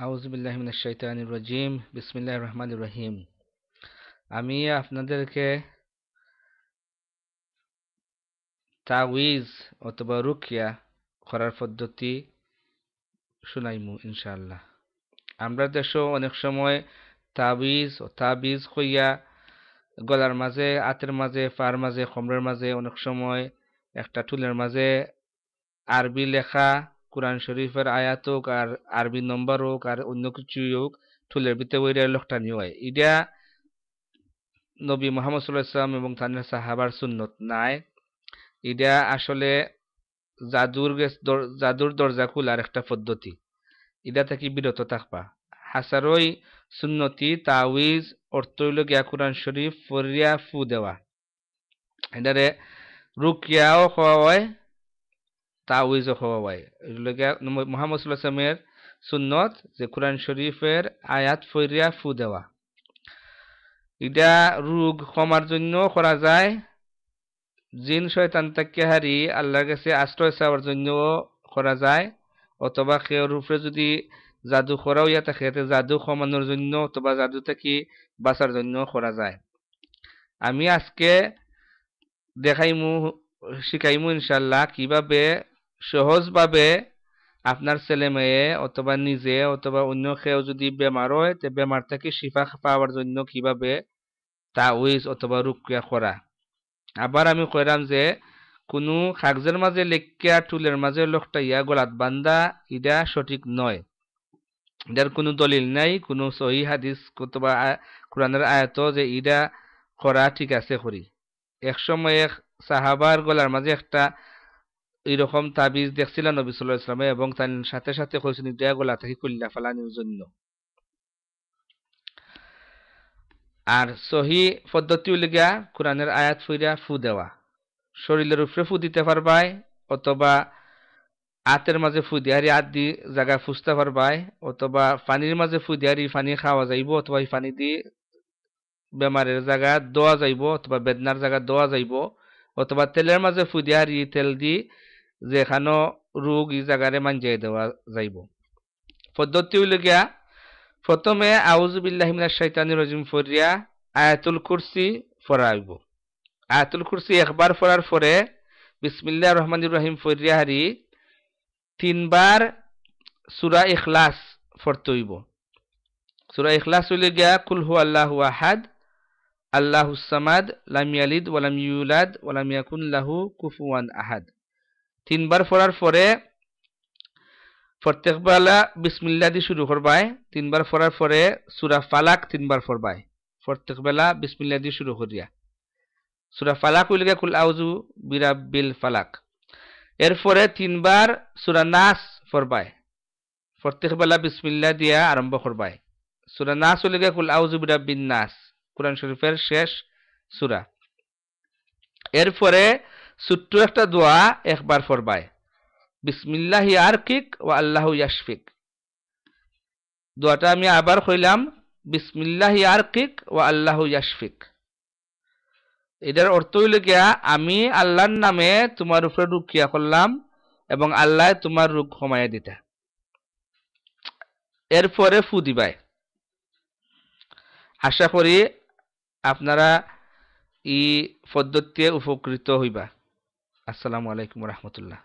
আউযু বিল্লাহি মিনাশ শাইতানির রাজিম বিসমিল্লাহির রহমানির রহিম। আমি আপনাদেরকে তাওয়িজ অথবা রুকিয়া করার পদ্ধতি শুনাইমু ইনশাআল্লাহ। আমরা দেশে অনেক সময় তাবিজ কইয়া গলার মাঝে, হাতের মাঝে, পার মাঝে, কোমরের মাঝে অনেক সময় একটা টুলের মাঝে আরবি লেখা কোরআন শরীফের আয়াত হোক আর আরবি নম্বর হোক আর অন্য কিছুই হোক টুলের ভিতরে ওইটা লকটানি হয়। এটা নবী মুহাম্মদ সাল্লাল্লাহু আলাইহি ওয়াসাল্লাম এবং তার সাহাবার সুন্নত নাই। এটা আসলে জাদুর দরজা খোলার একটা পদ্ধতি। এটা থেকে বিরত থাকবা। হাসারই সুন্নতি তাওয়িজ অর্থ হইল গিয়া কোরআন শরীফ ফরিয়া ফু দেওয়া। এটারে রুকিয়াও খাওয়া হয়, তাওয়িজও খাওয়া হয়। এগুলো গিয়া মুহাম্মদ সাল্লাল্লাহু আলাইহি ওয়াসাল্লামের সুন্নত যে কোরআন শরীফের আয়াত ফরিয়া ফু দেওয়া। এটা রোগ কমার জন্য করা যায়, জিন শয়তান থেকে হারি আল্লাহর কাছে আশ্রয় চাওয়ার জন্যও করা যায়, অথবা কেউর উপরে যদি জাদু করা হইয়া থাকে জাদু কমানোর জন্য অথবা জাদু থেকে বাঁচার জন্য করা যায়। আমি আজকে দেখাইমু শিখাইমু ইনশাল্লাহ কিভাবে সহজভাবে আপনার ছেলে মেয়ে অথবা নিজে অথবা অন্য কেউ যদি বেমার হয় তে বেমার থেকে শিফা পাওয়ার জন্য কিভাবে তাওয়িজ অথবা রুকিয়া করা। আবার আমি কইরাম যে কোনো কাগজের মাঝে লেখিয়া টুলের মাঝে লকটাইয়া গলাত বান্ধা এটা সঠিক নয়। এটার কোনো দলিল নাই, কোনো সহি হাদিস অথবা কোরআনের আয়াত যে ইটা করা ঠিক আছে করি। এক সময় এক সাহাবার গলার মাঝে একটা এরকম তাবিজ দেখছিলেন নবী সাল্লাল্লাহু আলাইহি ওয়াসাল্লাম এবং তার সাথে সাথে কইছেন এটা গলা থেকে খুললা ফেলানোর জন্য। আর সহি পদ্ধতি হইল গিয়া কোরআনের আয়াত ফইরা ফু দেওয়া। শরীরের উপরে ফু দিতে পারবাই অথবা হাতের মাঝে ফু দিয়ারি হাত দি জায়গা ফুসতে পারবাই অথবা পানির মাঝে ফু দিয়ারি পানি খাওয়া যাইব অথবা এই পানি দি বেমারের জায়গা দোয়া যাইব অথবা বেদনার জায়গা দোয়া যাইব অথবা তেলের মাঝে ফু দিয়ারি তেল দি যেখানো রোগ এই জায়গারে মাঞ্জাই দেওয়া যাইব। পদ্ধতি হইল গিয়া প্রথমে আউযু বিল্লাহি মিনাশ শাইতানির রাজিম ফরিয়া আয়াতুল কুরসি পড়াইব। আয়াতুল কুরসি একবার পড়ার পরে বিসমিল্লাহির রহমানির রহিম ফরিয়া হারি তিনবার সূরা ইখলাস পড়তে হইব। সূরা ইখলাস হইলে গিয়া কুল হু আল্লাহু আহাদ আল্লাহুস সামাদ লাম ইয়ালিদ ওয়া লাম ইউলাদ ওয়া লাম ইয়াকুন লাহু কুফুয়ান আহাদ। তিনবার পড়ার পরে প্রত্যেকবেলা বিসমিল্লাহ দিয়ে শুরু করবাই। তিনবার পড়ার পরে সূরা ফালাক তিনবার পড়বাই। প্রত্যেকবেলা বিসমিল্লাহ দিয়ে শুরু করিয়া সূরা ফালাক হইলে গিয়া কুল আউযু বিরাব্বিল ফালাক। এরপরে তিনবার সূরা নাস পড়বাই। প্রত্যেকবেলা বিসমিল্লাহ দিয়া আরম্ভ করবাই। সূরা নাস হইলে গিয়া কুল আউযু বিরাব্বিন নাস, কোরআন শরীফের শেষ সূরা। এরপরে ছোট্ট একটা দোয়া একবার পড়বাই, বিসমিল্লাহি আরকিক ওয়া আল্লাহু ইয়াশফিক। দোয়াটা আমি আবার কইলাম, বিসমিল্লাহি আরকিক ওয়া আল্লাহু ইয়াশফিক। এটার অর্থ হইল গিয়া আমি আল্লাহর নামে তোমার উপরে রুকিয়া করলাম এবং আল্লাহ তোমার রোগ কমাইয়া দিতা। এরপরে ফু দিবাই। আশা করি আপনারা এই পদ্ধতিতে উপকৃত হইবা। আসসালামু আলাইকুম ওয়া রাহমাতুল্লাহ।